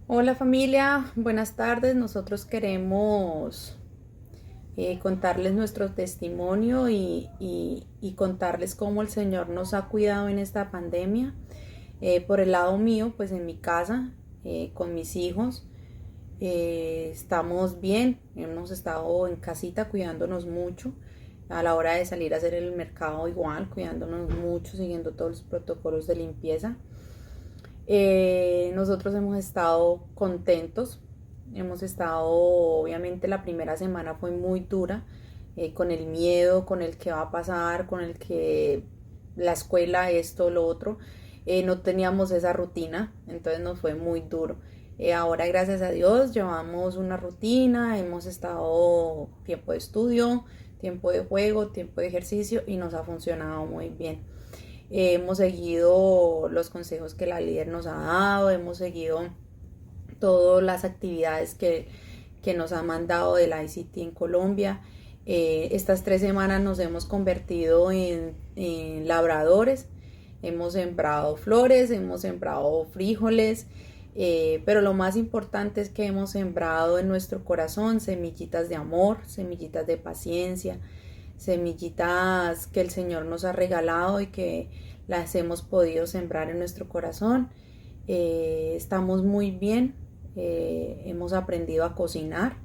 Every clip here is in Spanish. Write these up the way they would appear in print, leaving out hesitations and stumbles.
Hola familia, buenas tardes. Nosotros queremos contarles nuestro testimonio y contarles cómo el Señor nos ha cuidado en esta pandemia. Por el lado mío, pues en mi casa, con mis hijos, estamos bien. Hemos estado en casita cuidándonos mucho. A la hora de salir a hacer el mercado igual, cuidándonos mucho, siguiendo todos los protocolos de limpieza. Nosotros hemos estado contentos, hemos estado, obviamente la primera semana fue muy dura, con el miedo, con el que va a pasar, con el que la escuela, esto, lo otro. No teníamos esa rutina, entonces nos fue muy duro. Ahora, gracias a Dios, llevamos una rutina, hemos estado tiempo de estudio, tiempo de juego, tiempo de ejercicio y nos ha funcionado muy bien. Hemos seguido los consejos que la líder nos ha dado, hemos seguido todas las actividades que nos ha mandado del ICT en Colombia. Estas 3 semanas nos hemos convertido en labradores, hemos sembrado flores, hemos sembrado frijoles, pero lo más importante es que hemos sembrado en nuestro corazón semillitas de amor, semillitas de paciencia, semillitas que el Señor nos ha regalado y que las hemos podido sembrar en nuestro corazón. Estamos muy bien, hemos aprendido a cocinar.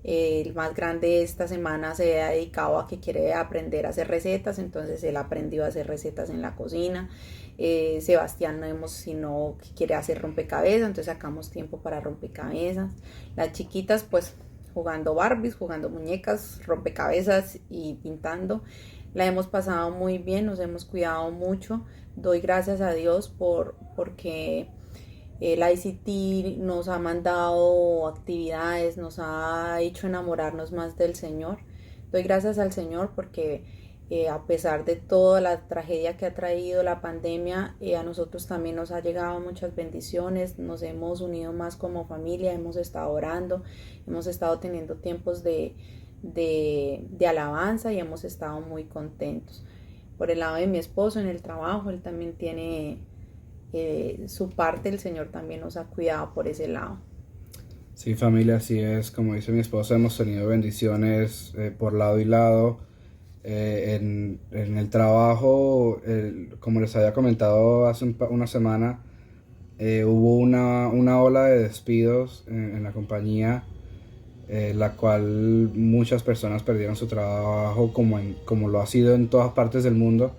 El más grande esta semana se ha dedicado a que quiere aprender a hacer recetas, entonces él aprendió a hacer recetas en la cocina. Sebastián no hemos sino que quiere hacer rompecabezas, entonces sacamos tiempo para rompecabezas. Las chiquitas pues jugando Barbies, jugando muñecas, rompecabezas y pintando. La hemos pasado muy bien, nos hemos cuidado mucho. Doy gracias a Dios porque el ICT nos ha mandado actividades, nos ha hecho enamorarnos más del Señor. Doy gracias al Señor porque a pesar de toda la tragedia que ha traído la pandemia, a nosotros también nos ha llegado muchas bendiciones, nos hemos unido más como familia, hemos estado orando, hemos estado teniendo tiempos de alabanza y hemos estado muy contentos. Por el lado de mi esposo en el trabajo, él también tiene su parte, el Señor también nos ha cuidado por ese lado. Sí, familia, así es. Como dice mi esposa, hemos tenido bendiciones por lado y lado. En el trabajo, como les había comentado hace una semana, hubo una ola de despidos en la compañía, la cual muchas personas perdieron su trabajo, como lo ha sido en todas partes del mundo,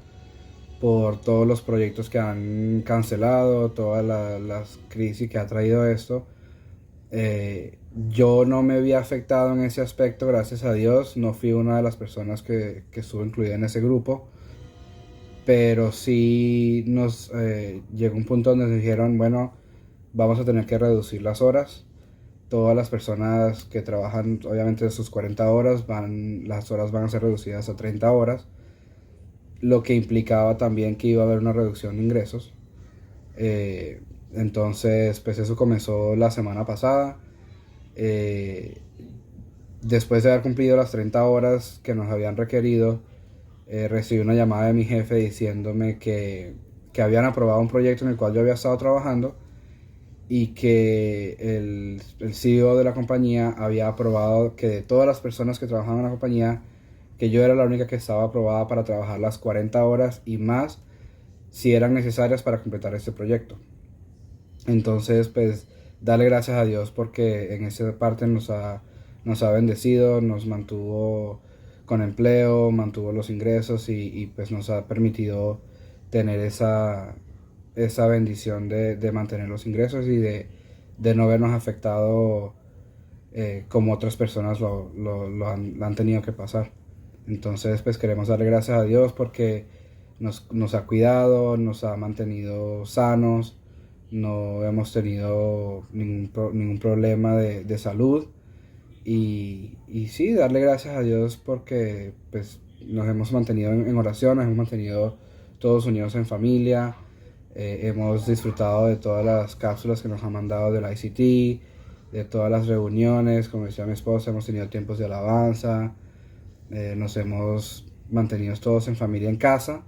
por todos los proyectos que han cancelado, todas las crisis que ha traído esto. Yo no me había afectado en ese aspecto, gracias a Dios. No fui una de las personas que estuvo incluida en ese grupo, pero sí nos llegó un punto donde nos dijeron, bueno, vamos a tener que reducir las horas. Todas las personas que trabajan, obviamente, de sus 40 horas, las horas van a ser reducidas a 30 horas, lo que implicaba también que iba a haber una reducción de ingresos. Eh, entonces, pues eso comenzó la semana pasada. Eh, Después de haber cumplido las 30 horas que nos habían requerido, recibí una llamada de mi jefe diciéndome que habían aprobado un proyecto en el cual yo había estado trabajando y que el CEO de la compañía había aprobado que de todas las personas que trabajaban en la compañía, que yo era la única que estaba aprobada para trabajar las 40 horas y más si eran necesarias para completar este proyecto. Entonces, pues, darle gracias a Dios porque en esa parte nos ha bendecido, nos mantuvo con empleo, mantuvo los ingresos y pues nos ha permitido tener esa bendición de mantener los ingresos y de no vernos afectado como otras personas lo han tenido que pasar. Entonces, pues queremos darle gracias a Dios porque nos ha cuidado, nos ha mantenido sanos, no hemos tenido ningún problema de salud y sí, darle gracias a Dios porque pues nos hemos mantenido en oración, nos hemos mantenido todos unidos en familia, hemos disfrutado de todas las cápsulas que nos han mandado del ICT, de todas las reuniones, como decía mi esposa, hemos tenido tiempos de alabanza, nos hemos mantenido todos en familia en casa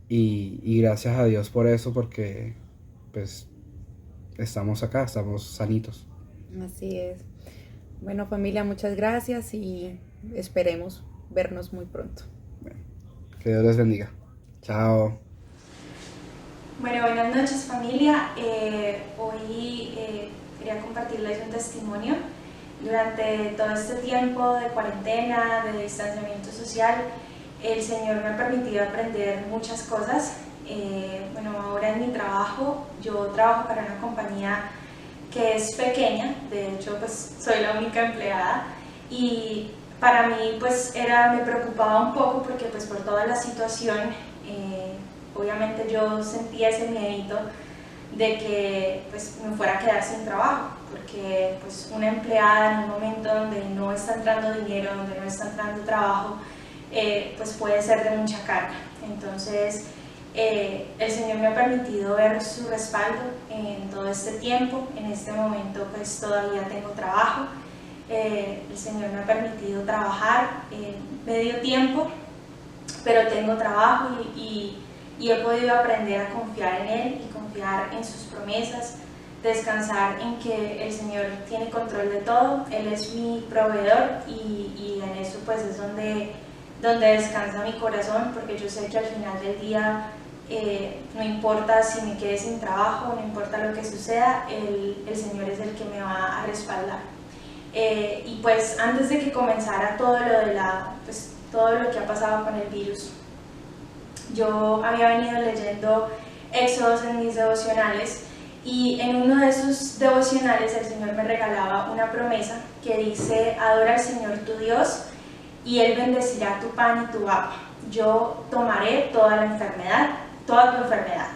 y gracias a Dios por eso porque pues estamos acá, estamos sanitos. Así es. Bueno, familia, muchas gracias y esperemos vernos muy pronto. Que Dios les bendiga. Chao. Bueno, buenas noches familia. Hoy quería compartirles un testimonio. Durante todo este tiempo de cuarentena, de distanciamiento social, el Señor me ha permitido aprender muchas cosas. Bueno, ahora en mi trabajo, yo trabajo para una compañía que es pequeña, de hecho pues soy la única empleada y para mí pues me preocupaba un poco porque pues por toda la situación obviamente yo sentía ese miedito de que pues me fuera a quedar sin trabajo, porque pues una empleada en un momento donde no está entrando dinero, donde no está entrando trabajo, pues puede ser de mucha carga. Entonces el Señor me ha permitido ver su respaldo en todo este tiempo. En este momento pues todavía tengo trabajo. El Señor me ha permitido trabajar medio tiempo, pero tengo trabajo y he podido aprender a confiar en Él y confiar en sus promesas, descansar en que el Señor tiene control de todo. Él es mi proveedor y en eso pues es donde descansa mi corazón, porque yo sé que al final del día no importa si me quede sin trabajo, no importa lo que suceda, el Señor es el que me va a respaldar. Y pues antes de que comenzara todo todo lo que ha pasado con el virus, yo había venido leyendo Éxodos en mis devocionales y en uno de esos devocionales el Señor me regalaba una promesa que dice: adora al Señor tu Dios y Él bendecirá tu pan y tu agua. Yo tomaré toda tu enfermedad.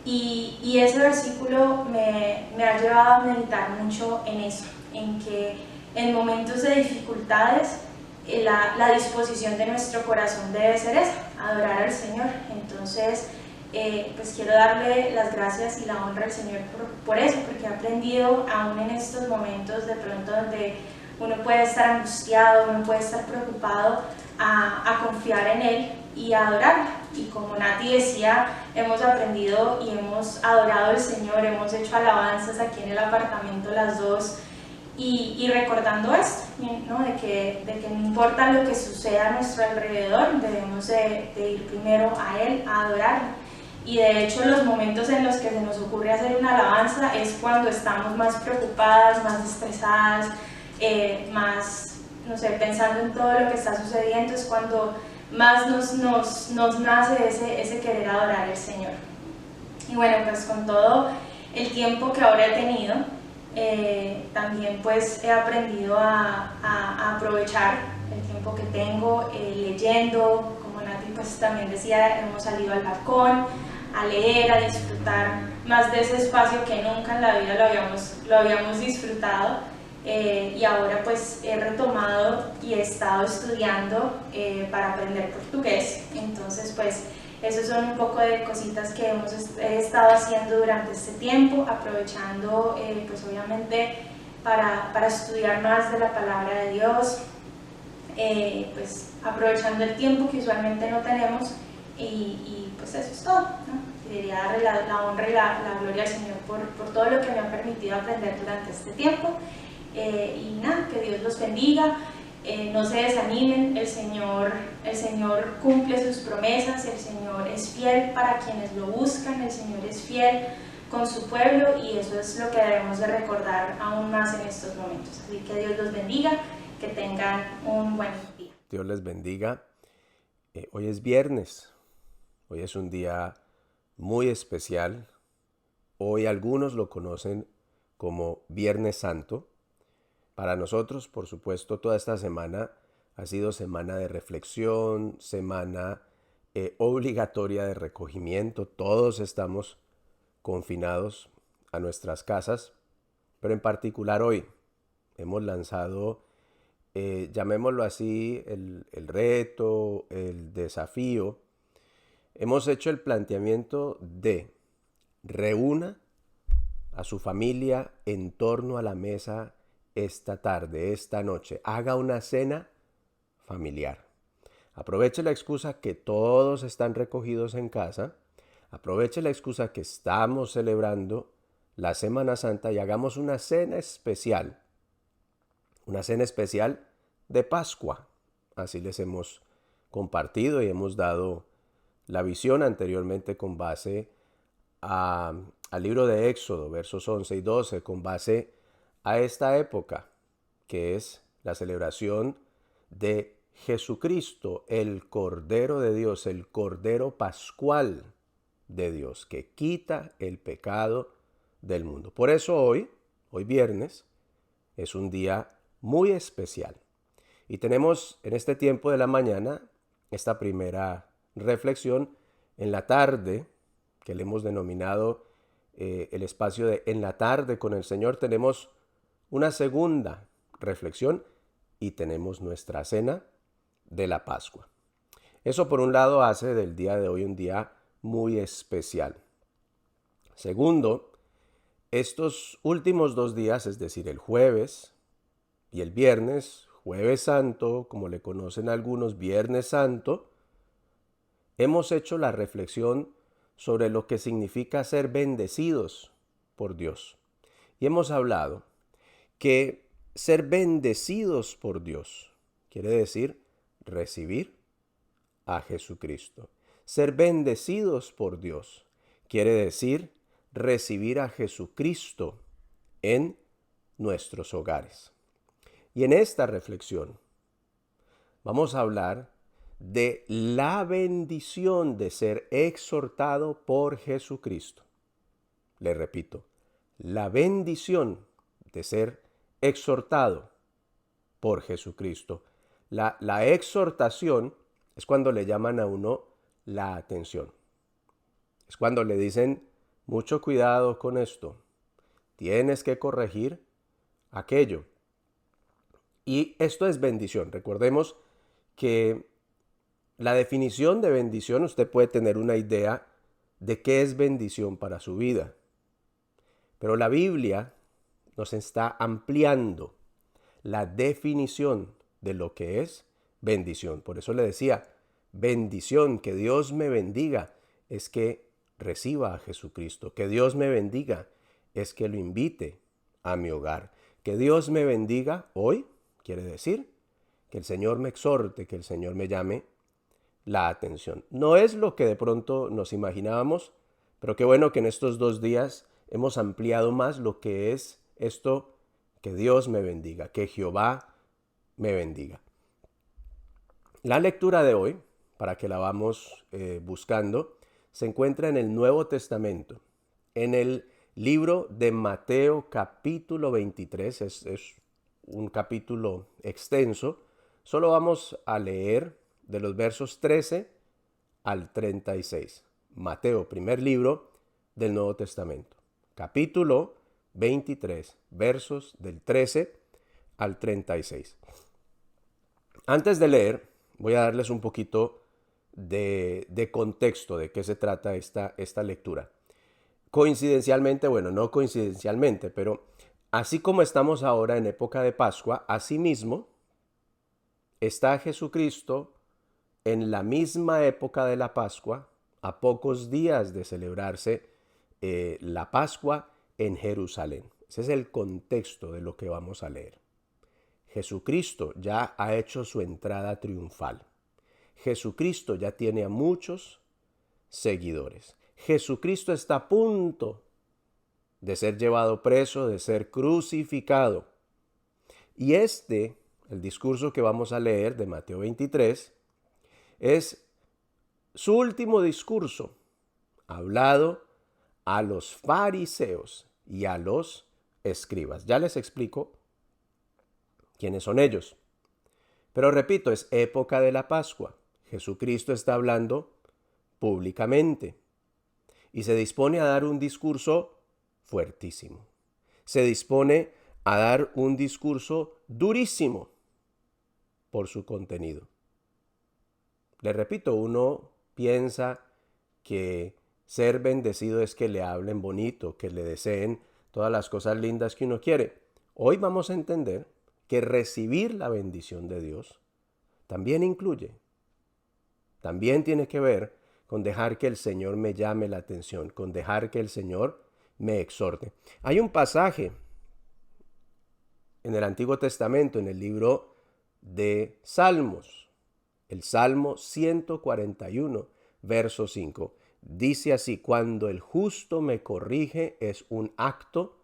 Y ese versículo me ha llevado a meditar mucho en eso, en que en momentos de dificultades la disposición de nuestro corazón debe ser esa, adorar al Señor. Entonces pues quiero darle las gracias y la honra al Señor por eso, porque he aprendido aún en estos momentos de pronto donde uno puede estar angustiado, uno puede estar preocupado, a confiar en Él y a adorarlo. Y como Nati decía, hemos aprendido y hemos adorado al Señor, hemos hecho alabanzas aquí en el apartamento las dos, y recordando esto, ¿no? de que no importa lo que suceda a nuestro alrededor, debemos de ir primero a Él, a adorarlo. Y de hecho los momentos en los que se nos ocurre hacer una alabanza es cuando estamos más preocupadas, más estresadas, más, no sé, pensando en todo lo que está sucediendo, es cuando más nos nace ese querer adorar al Señor. Y bueno, pues con todo el tiempo que ahora he tenido, también pues he aprendido a aprovechar el tiempo que tengo leyendo. Como Nati pues también decía, hemos salido al balcón a leer, a disfrutar más de ese espacio que nunca en la vida lo habíamos disfrutado. Y ahora pues he retomado y he estado estudiando para aprender portugués. Entonces pues esos son un poco de cositas que he estado haciendo durante este tiempo, aprovechando pues obviamente para estudiar más de la palabra de Dios, pues aprovechando el tiempo que usualmente no tenemos, y pues eso es todo, ¿no? Quería darle la honra y la gloria al Señor por todo lo que me ha permitido aprender durante este tiempo. Y nada, que Dios los bendiga, no se desanimen, el Señor cumple sus promesas, el Señor es fiel para quienes lo buscan, el Señor es fiel con su pueblo, y eso es lo que debemos de recordar aún más en estos momentos. Así que Dios los bendiga, que tengan un buen día. Dios les bendiga. Hoy es viernes, hoy es un día muy especial. Hoy algunos lo conocen como Viernes Santo. Para nosotros, por supuesto, toda esta semana ha sido semana de reflexión, semana obligatoria de recogimiento. Todos estamos confinados a nuestras casas, pero en particular hoy hemos lanzado, llamémoslo así, el reto, el desafío. Hemos hecho el planteamiento de reúna a su familia en torno a la mesa esta tarde, esta noche. Haga una cena familiar. Aproveche la excusa que todos están recogidos en casa. Aproveche la excusa que estamos celebrando la Semana Santa y hagamos una cena especial de Pascua. Así les hemos compartido y hemos dado la visión anteriormente con base al libro de Éxodo, versos 11 y 12, con base a esta época, que es la celebración de Jesucristo, el Cordero de Dios, el Cordero Pascual de Dios, que quita el pecado del mundo. Por eso hoy viernes, es un día muy especial. Y tenemos en este tiempo de la mañana esta primera reflexión. En la tarde, que le hemos denominado el espacio de En la tarde con el Señor, tenemos una segunda reflexión y tenemos nuestra cena de la Pascua. Eso por un lado hace del día de hoy un día muy especial. Segundo, estos últimos 2 días, es decir, el jueves y el viernes, Jueves Santo, como le conocen algunos, Viernes Santo, hemos hecho la reflexión sobre lo que significa ser bendecidos por Dios. Y hemos hablado que ser bendecidos por Dios quiere decir recibir a Jesucristo. Ser bendecidos por Dios quiere decir recibir a Jesucristo en nuestros hogares. Y en esta reflexión vamos a hablar de la bendición de ser exhortado por Jesucristo. Le repito, la bendición de ser exhortado por Jesucristo. La exhortación es cuando le llaman a uno la atención. Es cuando le dicen, mucho cuidado con esto, tienes que corregir aquello. Y esto es bendición. Recordemos que la definición de bendición, usted puede tener una idea de qué es bendición para su vida. Pero la Biblia nos está ampliando la definición de lo que es bendición. Por eso le decía, bendición, que Dios me bendiga, es que reciba a Jesucristo. Que Dios me bendiga es que lo invite a mi hogar. Que Dios me bendiga hoy quiere decir que el Señor me exhorte, que el Señor me llame la atención. No es lo que de pronto nos imaginábamos, pero qué bueno que en estos 2 días hemos ampliado más lo que es esto, que Dios me bendiga, que Jehová me bendiga. La lectura de hoy, para que la vamos buscando, se encuentra en el Nuevo Testamento, en el libro de Mateo capítulo 23, es un capítulo extenso. Solo vamos a leer de los versos 13 al 36. Mateo, primer libro del Nuevo Testamento, capítulo 23, versos del 13 al 36. Antes de leer, voy a darles un poquito de contexto de qué se trata esta lectura. Coincidencialmente, bueno, no coincidencialmente, pero así como estamos ahora en época de Pascua, asimismo está Jesucristo en la misma época de la Pascua, a pocos días de celebrarse la Pascua en Jerusalén. Ese es el contexto de lo que vamos a leer. Jesucristo ya ha hecho su entrada triunfal. Jesucristo ya tiene a muchos seguidores. Jesucristo está a punto de ser llevado preso, de ser crucificado. Y el discurso que vamos a leer de Mateo 23, es su último discurso, hablado a los fariseos y a los escribas. Ya les explico quiénes son ellos. Pero repito, es época de la Pascua. Jesucristo está hablando públicamente y se dispone a dar un discurso fuertísimo. Se dispone a dar un discurso durísimo por su contenido. Le repito, uno piensa que ser bendecido es que le hablen bonito, que le deseen todas las cosas lindas que uno quiere. Hoy vamos a entender que recibir la bendición de Dios también también tiene que ver con dejar que el Señor me llame la atención, con dejar que el Señor me exhorte. Hay un pasaje en el Antiguo Testamento, en el libro de Salmos, el Salmo 141, verso 5. Dice así: cuando el justo me corrige es un acto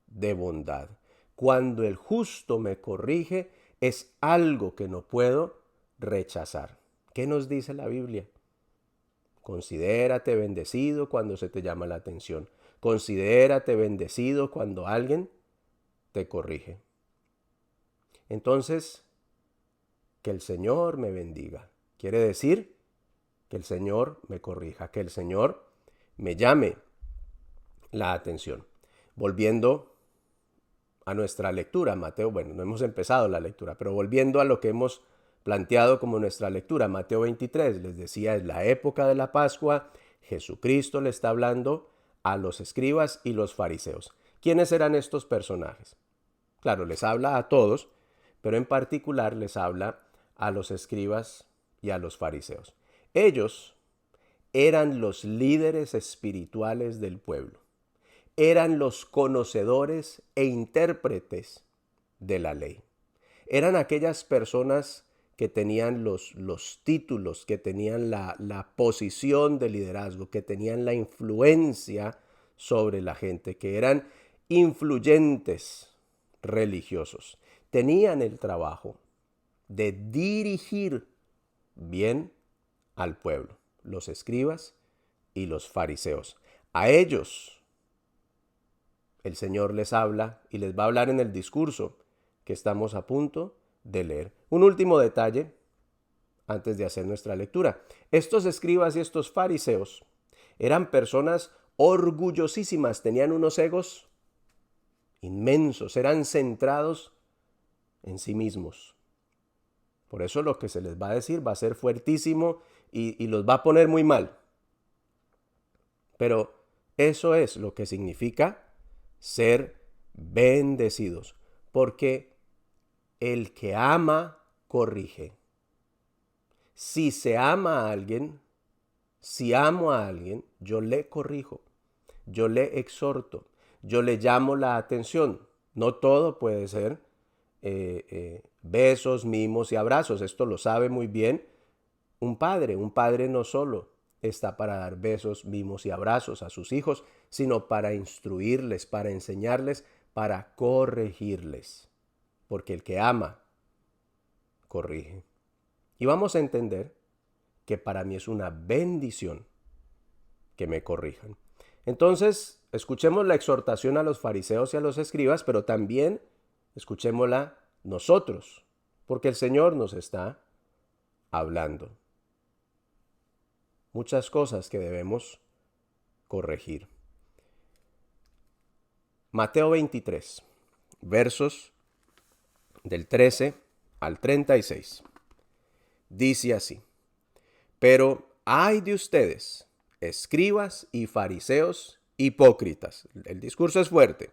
de bondad. Cuando el justo me corrige es algo que no puedo rechazar. ¿Qué nos dice la Biblia? Considérate bendecido cuando se te llama la atención. Considérate bendecido cuando alguien te corrige. Entonces, que el Señor me bendiga. Quiere decir que el Señor me corrija, que el Señor me llame la atención. Volviendo a nuestra lectura, Mateo, bueno, no hemos empezado la lectura, pero volviendo a lo que hemos planteado como nuestra lectura, Mateo 23, les decía, es la época de la Pascua. Jesucristo le está hablando a los escribas y los fariseos. ¿Quiénes eran estos personajes? Claro, les habla a todos, pero en particular les habla a los escribas y a los fariseos. Ellos eran los líderes espirituales del pueblo. Eran los conocedores e intérpretes de la ley. Eran aquellas personas que tenían los títulos, que tenían la posición de liderazgo, que tenían la influencia sobre la gente, que eran influyentes religiosos. Tenían el trabajo de dirigir bien al pueblo, los escribas y los fariseos. A ellos el Señor les habla y les va a hablar en el discurso que estamos a punto de leer. Un último detalle antes de hacer nuestra lectura. Estos escribas y estos fariseos eran personas orgullosísimas, tenían unos egos inmensos, eran centrados en sí mismos. Por eso lo que se les va a decir va a ser fuertísimo y los va a poner muy mal. Pero eso es lo que significa ser bendecidos, porque el que ama, corrige. Si se ama a alguien, si amo a alguien, yo le corrijo, yo le exhorto, yo le llamo la atención. No todo puede ser besos, mimos y abrazos. Esto lo sabe muy bien un padre. Un padre no solo está para dar besos, mimos y abrazos a sus hijos, sino para instruirles, para enseñarles, para corregirles. Porque el que ama, corrige. Y vamos a entender que para mí es una bendición que me corrijan. Entonces, escuchemos la exhortación a los fariseos y a los escribas, pero también escuchémosla nosotros, porque el Señor nos está hablando. Muchas cosas que debemos corregir. Mateo 23, versos del 13 al 36. Dice así: pero ay de ustedes, escribas y fariseos hipócritas. El discurso es fuerte,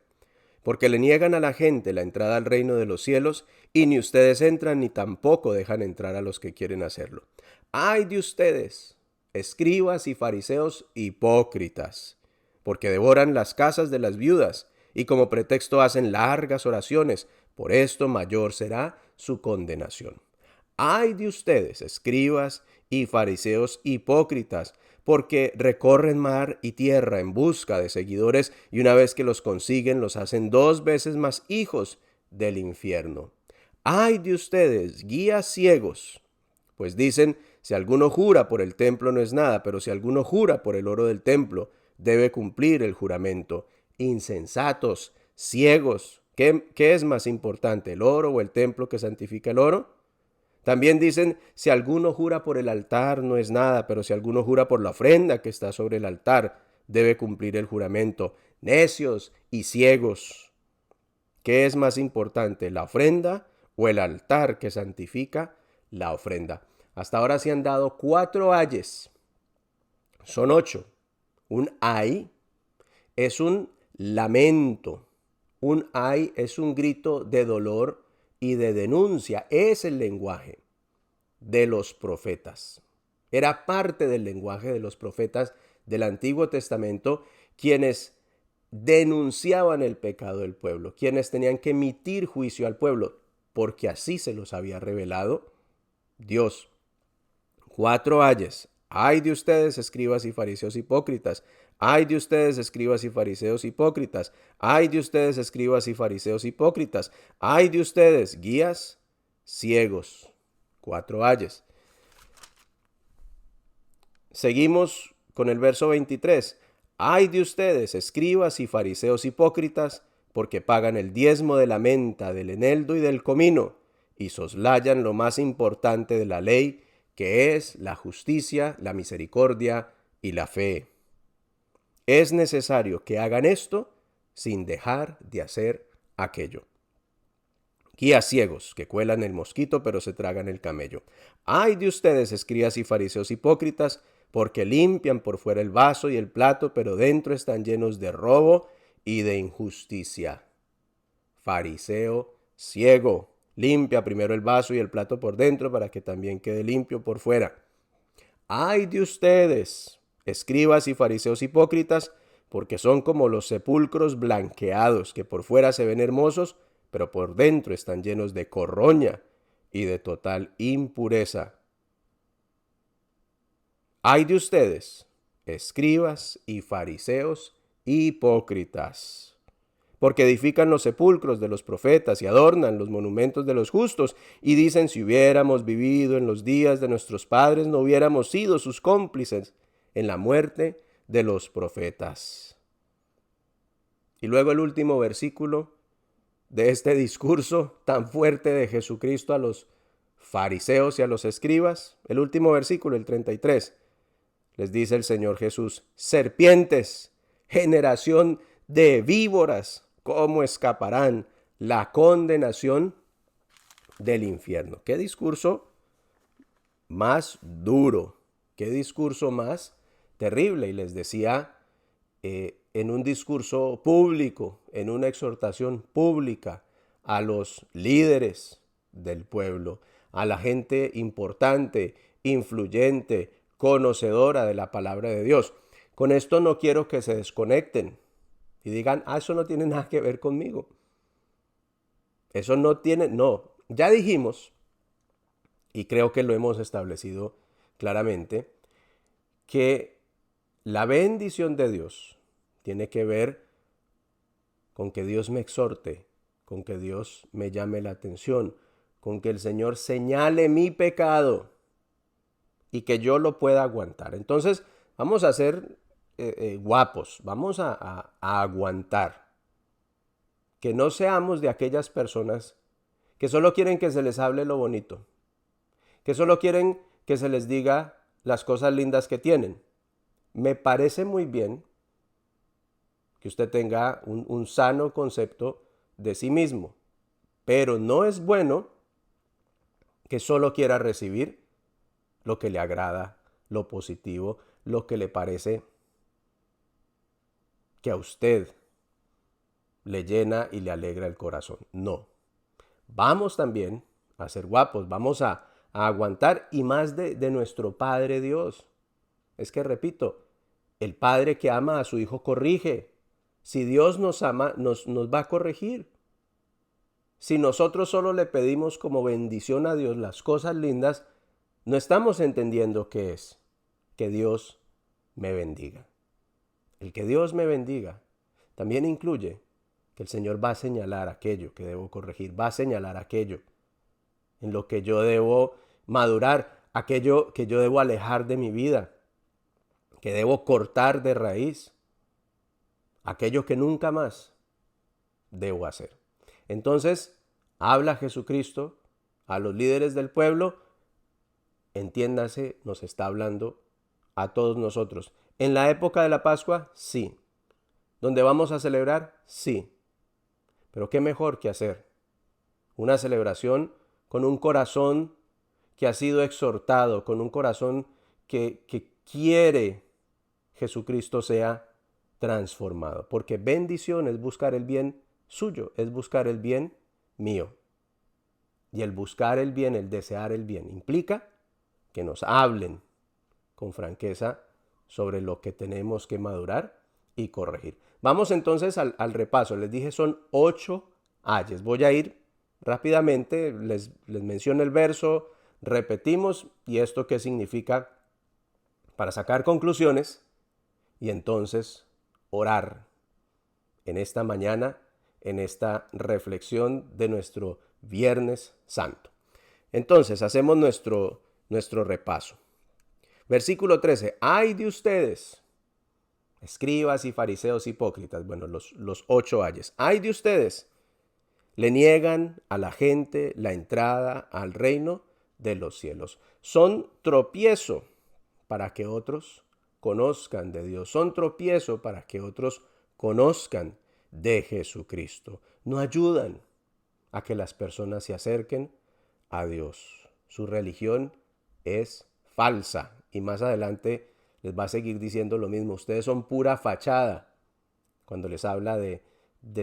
porque le niegan a la gente la entrada al reino de los cielos, y ni ustedes entran ni tampoco dejan entrar a los que quieren hacerlo. Ay de ustedes, escribas y fariseos hipócritas, porque devoran las casas de las viudas y como pretexto hacen largas oraciones. Por esto mayor será su condenación. Ay de ustedes, escribas y fariseos hipócritas, porque recorren mar y tierra en busca de seguidores, y una vez que los consiguen los hacen 2 veces más hijos del infierno. Ay de ustedes, guías ciegos, pues dicen: si alguno jura por el templo no es nada, pero si alguno jura por el oro del templo, debe cumplir el juramento. Insensatos, ciegos, ¿qué es más importante, el oro o el templo que santifica el oro? También dicen: si alguno jura por el altar no es nada, pero si alguno jura por la ofrenda que está sobre el altar, debe cumplir el juramento. Necios y ciegos, ¿qué es más importante, la ofrenda o el altar que santifica la ofrenda? Hasta ahora se han dado 4 ayes. Son 8. Un ay es un lamento. Un ay es un grito de dolor y de denuncia. Es el lenguaje de los profetas. Era parte del lenguaje de los profetas del Antiguo Testamento, quienes denunciaban el pecado del pueblo, quienes tenían que emitir juicio al pueblo, porque así se los había revelado Dios. 4 ayes. Ay de ustedes, escribas y fariseos hipócritas. Ay de ustedes, escribas y fariseos hipócritas. Ay de ustedes, escribas y fariseos hipócritas. Ay de ustedes, guías ciegos. 4 ayes. Seguimos con el verso 23. Ay de ustedes, escribas y fariseos hipócritas, porque pagan el diezmo de la menta, del eneldo y del comino, y soslayan lo más importante de la ley, que es la justicia, la misericordia y la fe. Es necesario que hagan esto sin dejar de hacer aquello. Guías ciegos que cuelan el mosquito pero se tragan el camello. Ay de ustedes, escribas y fariseos hipócritas, porque limpian por fuera el vaso y el plato, pero dentro están llenos de robo y de injusticia. Fariseo ciego, limpia primero el vaso y el plato por dentro para que también quede limpio por fuera. Ay de ustedes, escribas y fariseos hipócritas, porque son como los sepulcros blanqueados, que por fuera se ven hermosos, pero por dentro están llenos de corroña y de total impureza. Ay de ustedes, escribas y fariseos hipócritas, porque edifican los sepulcros de los profetas y adornan los monumentos de los justos, y dicen: si hubiéramos vivido en los días de nuestros padres, no hubiéramos sido sus cómplices en la muerte de los profetas. Y luego el último versículo de este discurso tan fuerte de Jesucristo a los fariseos y a los escribas, el último versículo, el 33, les dice el Señor Jesús: serpientes, generación de víboras, ¿cómo escaparán la condenación del infierno? Qué discurso más duro, qué discurso más terrible. Y les decía, en un discurso público, en una exhortación pública a los líderes del pueblo, a la gente importante, influyente, conocedora de la palabra de Dios. Con esto no quiero que se desconecten y digan: eso no tiene nada que ver conmigo. Eso no tiene, no. Ya dijimos, y creo que lo hemos establecido claramente, que la bendición de Dios tiene que ver con que Dios me exhorte, con que Dios me llame la atención, con que el Señor señale mi pecado y que yo lo pueda aguantar. Entonces, vamos a ser guapos, vamos a aguantar. Que no seamos de aquellas personas que solo quieren que se les hable lo bonito, que solo quieren que se les diga las cosas lindas que tienen. Me parece muy bien que usted tenga un sano concepto de sí mismo, pero no es bueno que solo quiera recibir lo que le agrada, lo positivo, lo que le parece que a usted le llena y le alegra el corazón. No. Vamos también a ser guapos, vamos a aguantar, y más de nuestro Padre Dios. Es que, repito, el Padre que ama a su Hijo corrige. Si Dios nos ama, nos va a corregir. Si nosotros solo le pedimos como bendición a Dios las cosas lindas, no estamos entendiendo qué es que Dios me bendiga. El que Dios me bendiga también incluye que el Señor va a señalar aquello que debo corregir, va a señalar aquello en lo que yo debo madurar, aquello que yo debo alejar de mi vida, que debo cortar de raíz, aquello que nunca más debo hacer. Entonces, habla Jesucristo a los líderes del pueblo. Entiéndase, nos está hablando a todos nosotros. ¿En la época de la Pascua? Sí. ¿Dónde vamos a celebrar? Sí. Pero qué mejor que hacer una celebración con un corazón que ha sido exhortado, con un corazón que quiere Jesucristo sea transformado. Porque bendición es buscar el bien suyo, es buscar el bien mío. Y el buscar el bien, el desear el bien, implica que nos hablen con franqueza sobre lo que tenemos que madurar y corregir. Vamos entonces al repaso. Les dije son 8 ayes. Voy a ir rápidamente, les menciono el verso, repetimos y esto qué significa para sacar conclusiones y entonces orar en esta mañana, en esta reflexión de nuestro Viernes Santo. Entonces hacemos nuestro repaso. Versículo 13. Ay de ustedes, escribas y fariseos hipócritas, bueno, los 8 ayes. Ay de ustedes, le niegan a la gente la entrada al reino de los cielos. Son tropiezo para que otros conozcan de Dios. Son tropiezo para que otros conozcan de Jesucristo. No ayudan a que las personas se acerquen a Dios. Su religión es falsa. Y más adelante les va a seguir diciendo lo mismo. Ustedes son pura fachada. Cuando les habla de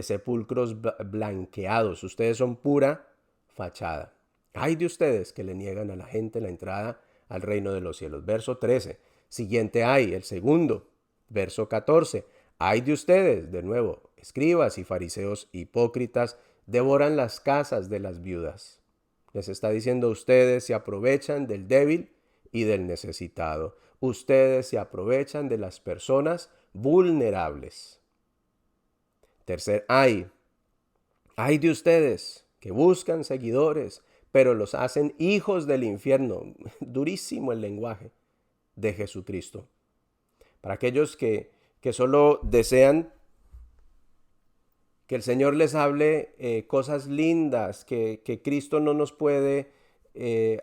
sepulcros blanqueados. Ustedes son pura fachada. Ay de ustedes que le niegan a la gente la entrada al reino de los cielos. Verso 13. Siguiente ay, el segundo. Verso 14. Ay de ustedes, de nuevo, escribas y fariseos hipócritas, devoran las casas de las viudas. Les está diciendo, ustedes se aprovechan del débil y del necesitado. Ustedes se aprovechan de las personas vulnerables. Tercer ay de ustedes que buscan seguidores, pero los hacen hijos del infierno. Durísimo el lenguaje de Jesucristo. Para aquellos que solo desean que el Señor les hable cosas lindas, que Cristo no nos puede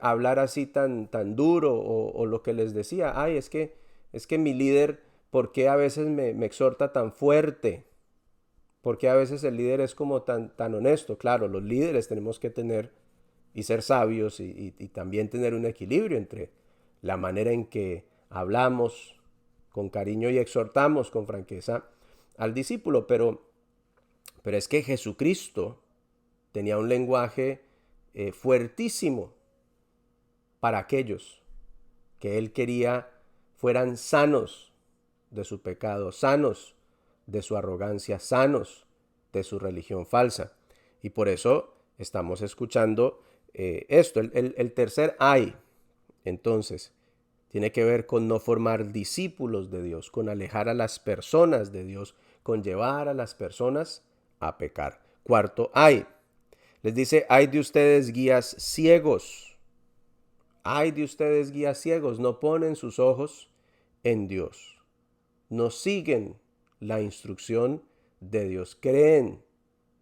hablar así tan duro, o lo que les decía, ay, es que mi líder, ¿por qué a veces me exhorta tan fuerte? ¿Por qué a veces el líder es como tan honesto? Claro, los líderes tenemos que tener y ser sabios y también tener un equilibrio entre la manera en que hablamos con cariño y exhortamos con franqueza al discípulo, pero es que Jesucristo tenía un lenguaje fuertísimo para aquellos que Él quería fueran sanos de su pecado, sanos de su arrogancia, sanos de su religión falsa. Y por eso estamos escuchando esto. El tercer ay, entonces, tiene que ver con no formar discípulos de Dios, con alejar a las personas de Dios, con llevar a las personas a pecar. Cuarto ay, les dice, ay de ustedes guías ciegos. Ay de ustedes guías ciegos, no ponen sus ojos en Dios. No siguen la instrucción de Dios. Creen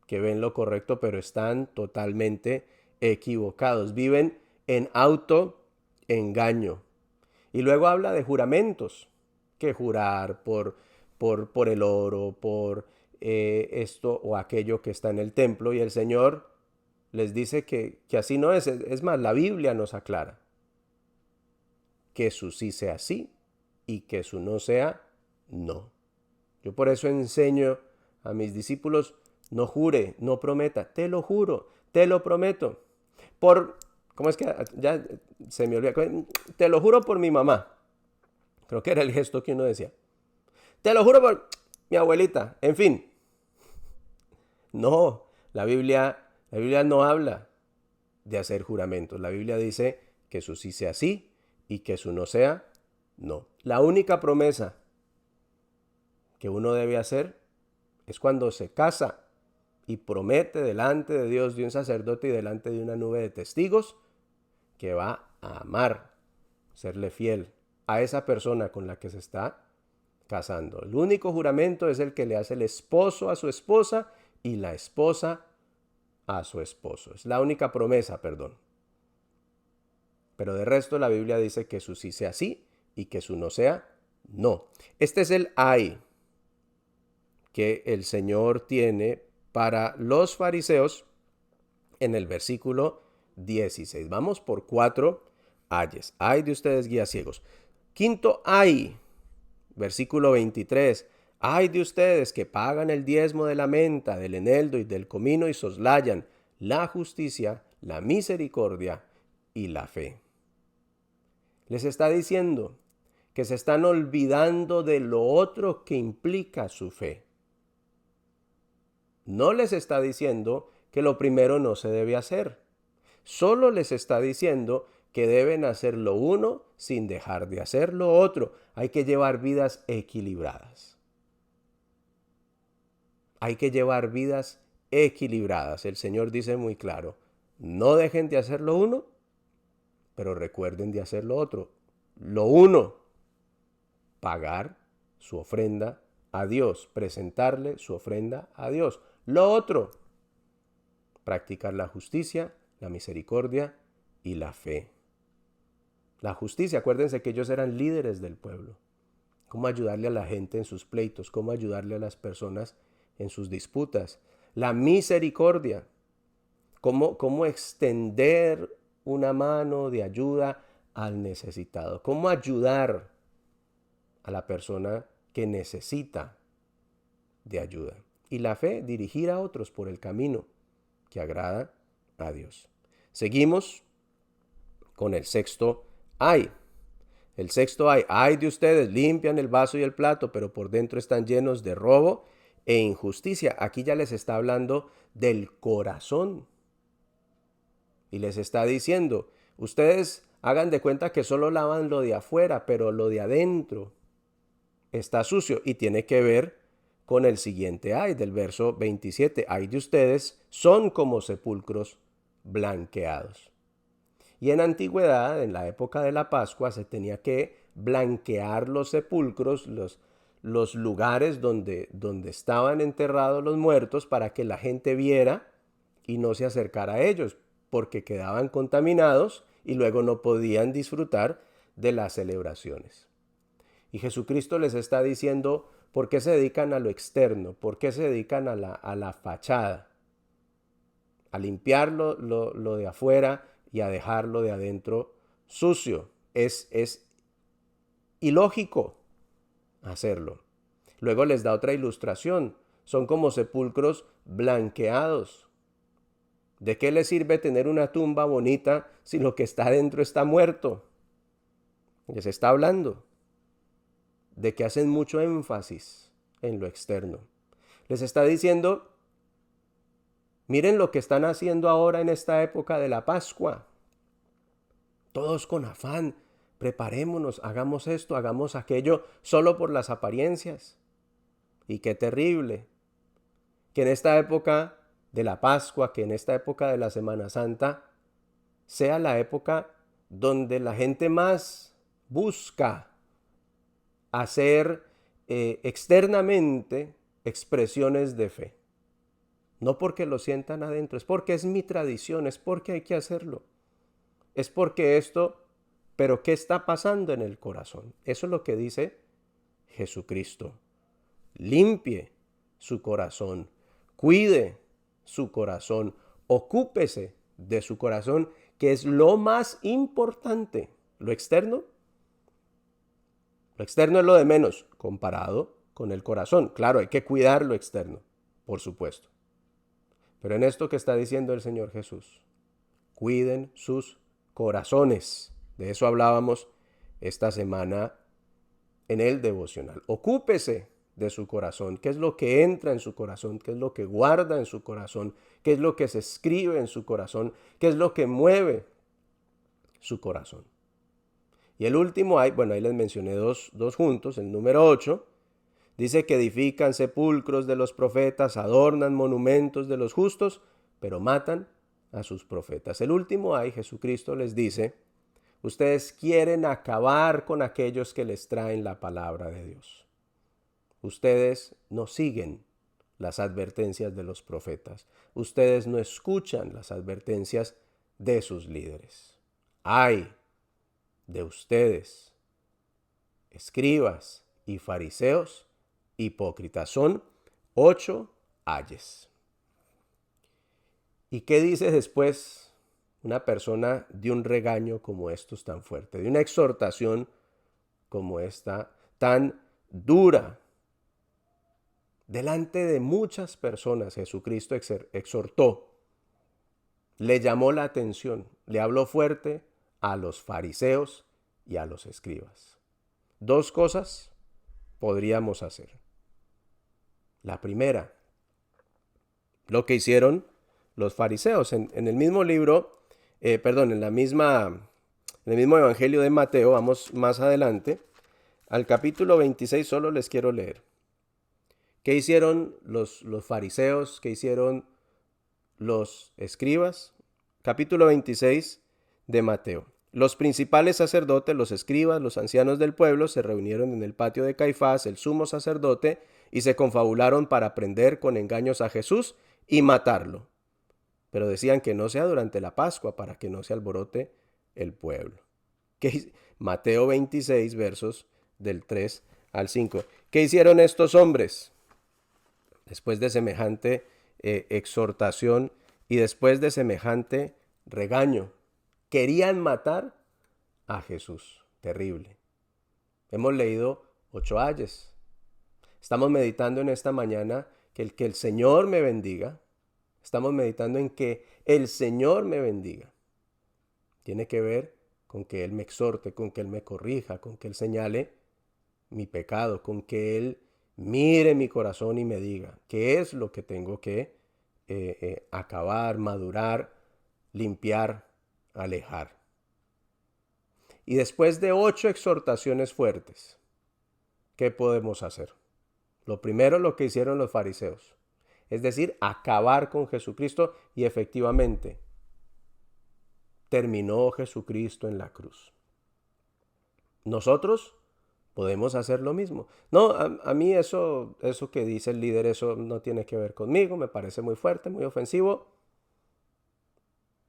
que ven lo correcto, pero están totalmente equivocados. Viven en autoengaño. Y luego habla de juramentos, que jurar por el oro, por esto o aquello que está en el templo. Y el Señor les dice que así no es. Es más, la Biblia nos aclara que su sí sea sí y que su no sea no. Yo por eso enseño a mis discípulos, no jure, no prometa, te lo juro, te lo prometo. ¿Cómo es que ya se me olvida? Te lo juro por mi mamá. Creo que era el gesto que uno decía. Te lo juro por mi abuelita. En fin. No, la Biblia no habla de hacer juramentos. La Biblia dice que su sí sea sí y que su no sea no. La única promesa que uno debe hacer es cuando se casa y promete delante de Dios, de un sacerdote y delante de una nube de testigos, que va a amar, serle fiel a esa persona con la que se está casando. El único juramento es el que le hace el esposo a su esposa y la esposa a su esposo. Es la única promesa, perdón. Pero de resto la Biblia dice que su sí sea sí y que su no sea no. Este es el ay que el Señor tiene para los fariseos en el versículo 16. Vamos por 4 ayes. Ay de ustedes guías ciegos. Quinto ay, versículo 23. Ay de ustedes que pagan el diezmo de la menta, del eneldo y del comino y soslayan la justicia, la misericordia y la fe. Les está diciendo que se están olvidando de lo otro que implica su fe. No les está diciendo que lo primero no se debe hacer. Solo les está diciendo que deben hacer lo uno sin dejar de hacer lo otro. Hay que llevar vidas equilibradas. Hay que llevar vidas equilibradas. El Señor dice muy claro, no dejen de hacer lo uno, pero recuerden de hacer lo otro. Lo uno, pagar su ofrenda a Dios, presentarle su ofrenda a Dios. Lo otro, practicar la justicia, la misericordia y la fe. La justicia, acuérdense que ellos eran líderes del pueblo. Cómo ayudarle a la gente en sus pleitos, cómo ayudarle a las personas en sus disputas. La misericordia, cómo extender una mano de ayuda al necesitado, cómo ayudar a la persona que necesita de ayuda. Y la fe, dirigir a otros por el camino que agrada a Dios. Seguimos con el sexto ay. El sexto ay de ustedes, limpian el vaso y el plato, pero por dentro están llenos de robo e injusticia. Aquí ya les está hablando del corazón. Y les está diciendo, ustedes hagan de cuenta que solo lavan lo de afuera, pero lo de adentro está sucio. Y tiene que ver con el siguiente ay del verso 27. Ay de ustedes, son como sepulcros blanqueados. Y en antigüedad, en la época de la Pascua, se tenía que blanquear los sepulcros, los lugares donde estaban enterrados los muertos, para que la gente viera y no se acercara a ellos, porque quedaban contaminados y luego no podían disfrutar de las celebraciones. Y Jesucristo les está diciendo por qué se dedican a lo externo, por qué se dedican a la fachada, a limpiar lo de afuera y a dejarlo de adentro sucio. Es ilógico hacerlo. Luego les da otra ilustración. Son como sepulcros blanqueados. ¿De qué les sirve tener una tumba bonita si lo que está adentro está muerto? Les está hablando de que hacen mucho énfasis en lo externo. Les está diciendo, miren lo que están haciendo ahora en esta época de la Pascua. Todos con afán, preparémonos, hagamos esto, hagamos aquello, solo por las apariencias. Y qué terrible que en esta época de la Pascua, que en esta época de la Semana Santa, sea la época donde la gente más busca hacer externamente expresiones de fe. No porque lo sientan adentro, es porque es mi tradición, es porque hay que hacerlo. Es porque esto, pero ¿qué está pasando en el corazón? Eso es lo que dice Jesucristo. Limpie su corazón, cuide su corazón, ocúpese de su corazón, que es lo más importante. Lo externo es lo de menos comparado con el corazón. Claro, hay que cuidar lo externo, por supuesto. Pero en esto que está diciendo el Señor Jesús, cuiden sus corazones. De eso hablábamos esta semana en el devocional. Ocúpese de su corazón. ¿Qué es lo que entra en su corazón? ¿Qué es lo que guarda en su corazón? ¿Qué es lo que se escribe en su corazón? ¿Qué es lo que mueve su corazón? Y el último ahí les mencioné dos juntos. El número 8 dice que edifican sepulcros de los profetas, adornan monumentos de los justos, pero matan a sus profetas. El último ahí, Jesucristo les dice, ustedes quieren acabar con aquellos que les traen la palabra de Dios. Ustedes no siguen las advertencias de los profetas. Ustedes no escuchan las advertencias de sus líderes. ¡Ay de ustedes, escribas y fariseos, hipócritas! Son 8 ayes. ¿Y qué dice después una persona de un regaño como estos tan fuerte, de una exhortación como esta tan dura? Delante de muchas personas Jesucristo exhortó, le llamó la atención, le habló fuerte a los fariseos y a los escribas. dos cosas podríamos hacer. La primera, lo que hicieron los fariseos. En el mismo libro, en el mismo Evangelio de Mateo, vamos más adelante, al capítulo 26, solo les quiero leer. ¿Qué hicieron los fariseos? ¿Qué hicieron los escribas? Capítulo 26 de Mateo. Los principales sacerdotes, los escribas, los ancianos del pueblo se reunieron en el patio de Caifás, el sumo sacerdote, y se confabularon para prender con engaños a Jesús y matarlo. Pero decían que no sea durante la Pascua para que no se alborote el pueblo. Mateo 26, versos del 3 al 5. ¿Qué hicieron estos hombres? Después de semejante exhortación y después de semejante regaño, querían matar a Jesús. Terrible. Hemos leído 8 ayes. Estamos meditando en esta mañana que el Señor me bendiga. Estamos meditando en que el Señor me bendiga. Tiene que ver con que Él me exhorte, con que Él me corrija, con que Él señale mi pecado, con que Él mire mi corazón y me diga qué es lo que tengo que acabar, madurar, limpiar, alejar. Y después de 8 exhortaciones fuertes, ¿qué podemos hacer? Lo primero, lo que hicieron los fariseos, es decir, acabar con Jesucristo, y efectivamente terminó Jesucristo en la cruz. Nosotros podemos hacer lo mismo. No, a mí eso que dice el líder, eso no tiene que ver conmigo, me parece muy fuerte, muy ofensivo.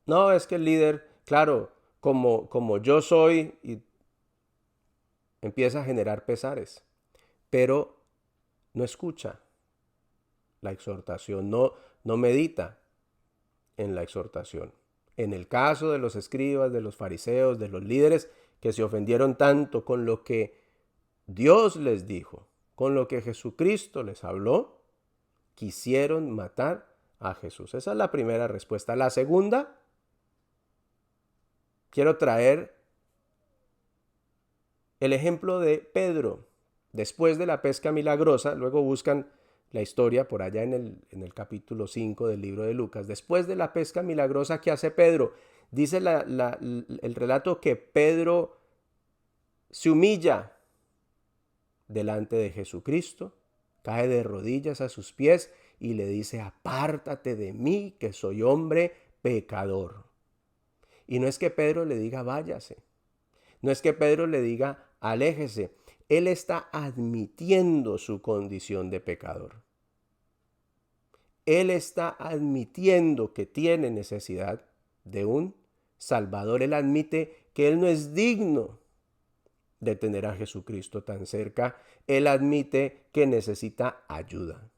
No, es que el líder, claro, como yo soy, y empieza a generar pesares, pero no escucha la exhortación, no medita en la exhortación. En el caso de los escribas, de los fariseos, de los líderes que se ofendieron tanto con lo que Dios les dijo, con lo que Jesucristo les habló, quisieron matar a Jesús. Esa es la primera respuesta. La segunda, quiero traer el ejemplo de Pedro. Después de la pesca milagrosa, luego buscan la historia por allá en el capítulo 5 del libro de Lucas. Después de la pesca milagrosa, ¿qué hace Pedro? Dice el relato que Pedro se humilla delante de Jesucristo, cae de rodillas a sus pies y le dice: apártate de mí, que soy hombre pecador. Y no es que Pedro le diga váyase, no es que Pedro le diga aléjese. Él está admitiendo su condición de pecador. Él está admitiendo que tiene necesidad de un Salvador. Él admite que él no es digno de tener a Jesucristo tan cerca. Él admite que necesita ayuda.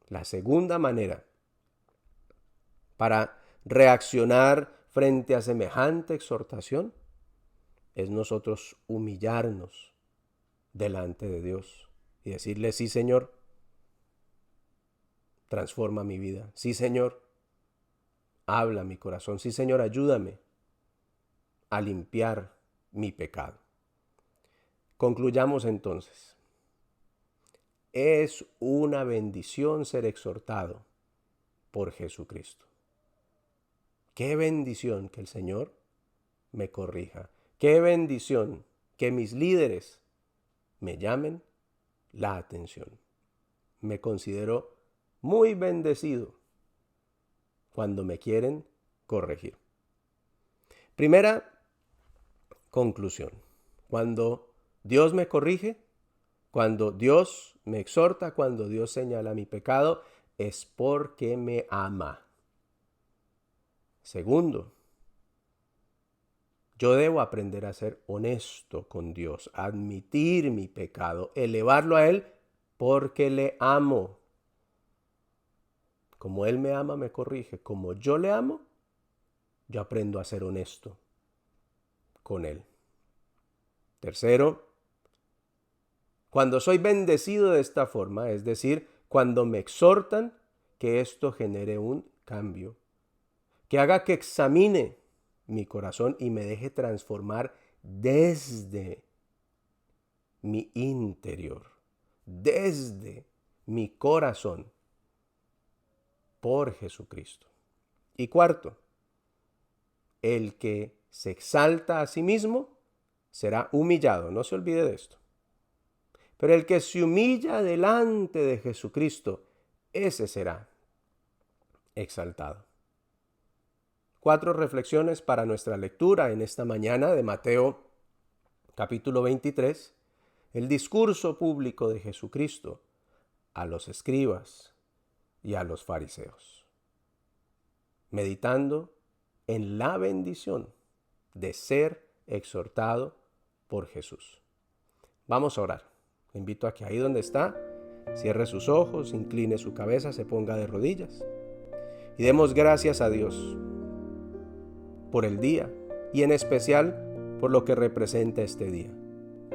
La segunda manera para reaccionar frente a semejante exhortación es nosotros humillarnos delante de Dios y decirle: sí, Señor, transforma mi vida. Sí, Señor, habla mi corazón. Sí, Señor, ayúdame a limpiar mi pecado. Concluyamos entonces. Es una bendición ser exhortado por Jesucristo. Qué bendición que el Señor me corrija. Qué bendición que mis líderes me llamen la atención. Me considero muy bendecido cuando me quieren corregir. Primera conclusión: cuando Dios me corrige, cuando Dios me exhorta, cuando Dios señala mi pecado, es porque me ama. Segundo, yo debo aprender a ser honesto con Dios, admitir mi pecado, elevarlo a Él porque le amo. Como Él me ama, me corrige. Como yo le amo, yo aprendo a ser honesto con Él. Tercero, cuando soy bendecido de esta forma, es decir, cuando me exhortan, que esto genere un cambio, que haga que examine mi corazón y me deje transformar desde mi interior, desde mi corazón, por Jesucristo. Y cuarto, el que se exalta a sí mismo será humillado. No se olvide de esto. Pero el que se humilla delante de Jesucristo, ese será exaltado. 4 reflexiones para nuestra lectura en esta mañana de Mateo capítulo 23. El discurso público de Jesucristo a los escribas y a los fariseos. Meditando en la bendición de ser exhortado por Jesús. Vamos a orar. Le invito a que ahí donde está, cierre sus ojos, incline su cabeza, se ponga de rodillas y demos gracias a Dios por el día y en especial por lo que representa este día.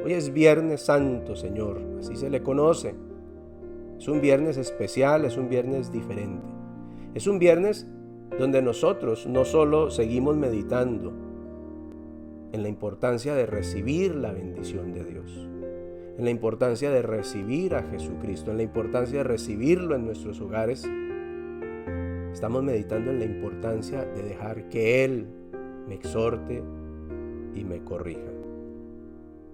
Hoy es Viernes Santo, Señor, así se le conoce. Es un viernes especial, es un viernes diferente. Es un viernes donde nosotros no solo seguimos meditando en la importancia de recibir la bendición de Dios, en la importancia de recibir a Jesucristo, en la importancia de recibirlo en nuestros hogares. Estamos meditando en la importancia de dejar que Él me exhorte y me corrija.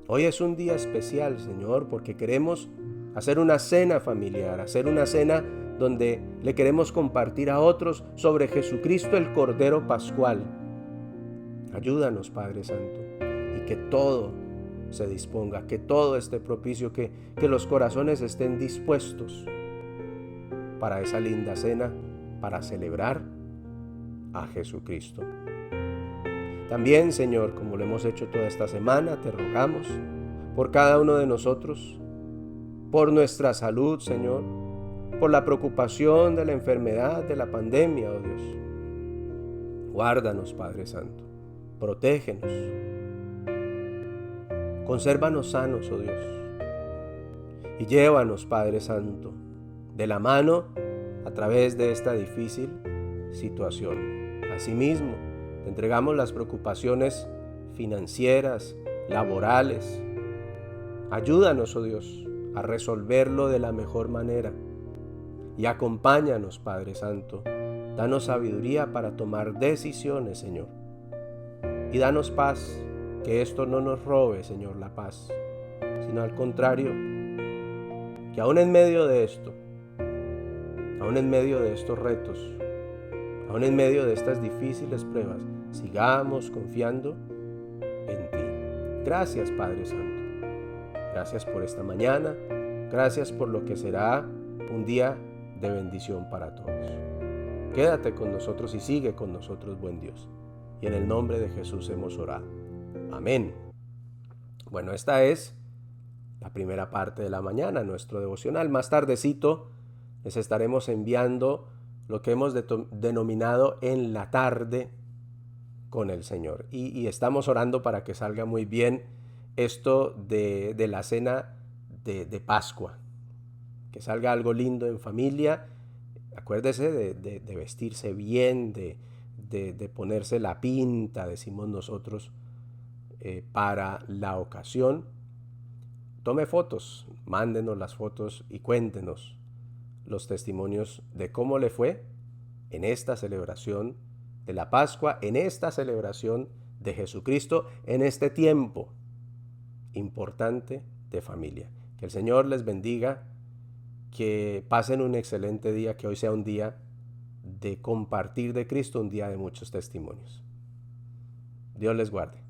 Hoy es un día especial, Señor, porque queremos hacer una cena familiar, hacer una cena donde le queremos compartir a otros sobre Jesucristo el Cordero Pascual. Ayúdanos, Padre Santo, y que todo se disponga, que todo esté propicio, que los corazones estén dispuestos para esa linda cena, para celebrar a Jesucristo. También, Señor, como lo hemos hecho toda esta semana, te rogamos por cada uno de nosotros, por nuestra salud, Señor, por la preocupación de la enfermedad, de la pandemia, oh Dios. Guárdanos, Padre Santo, protégenos, consérvanos sanos, oh Dios, y llévanos, Padre Santo, de la mano a través de esta difícil situación. Asimismo, te entregamos las preocupaciones financieras, laborales. Ayúdanos, oh Dios, a resolverlo de la mejor manera. Y acompáñanos, Padre Santo. Danos sabiduría para tomar decisiones, Señor. Y danos paz, que esto no nos robe, Señor, la paz, sino al contrario, que aún en medio de esto, aún en medio de estos retos, aún en medio de estas difíciles pruebas, sigamos confiando en ti. Gracias, Padre Santo. Gracias por esta mañana. Gracias por lo que será un día de bendición para todos. Quédate con nosotros y sigue con nosotros, buen Dios. Y en el nombre de Jesús hemos orado. Amén. Bueno, esta es la primera parte de la mañana, nuestro devocional. Más tardecito les estaremos enviando lo que hemos denominado en la tarde con el Señor. Y estamos orando para que salga muy bien esto de la cena de Pascua. Que salga algo lindo en familia. Acuérdese de vestirse bien, de ponerse la pinta, decimos nosotros, para la ocasión. Tome fotos, mándenos las fotos y cuéntenos los testimonios de cómo le fue en esta celebración de la Pascua, en esta celebración de Jesucristo, en este tiempo importante de familia. Que el Señor les bendiga, que pasen un excelente día, que hoy sea un día de compartir de Cristo, un día de muchos testimonios. Dios les guarde.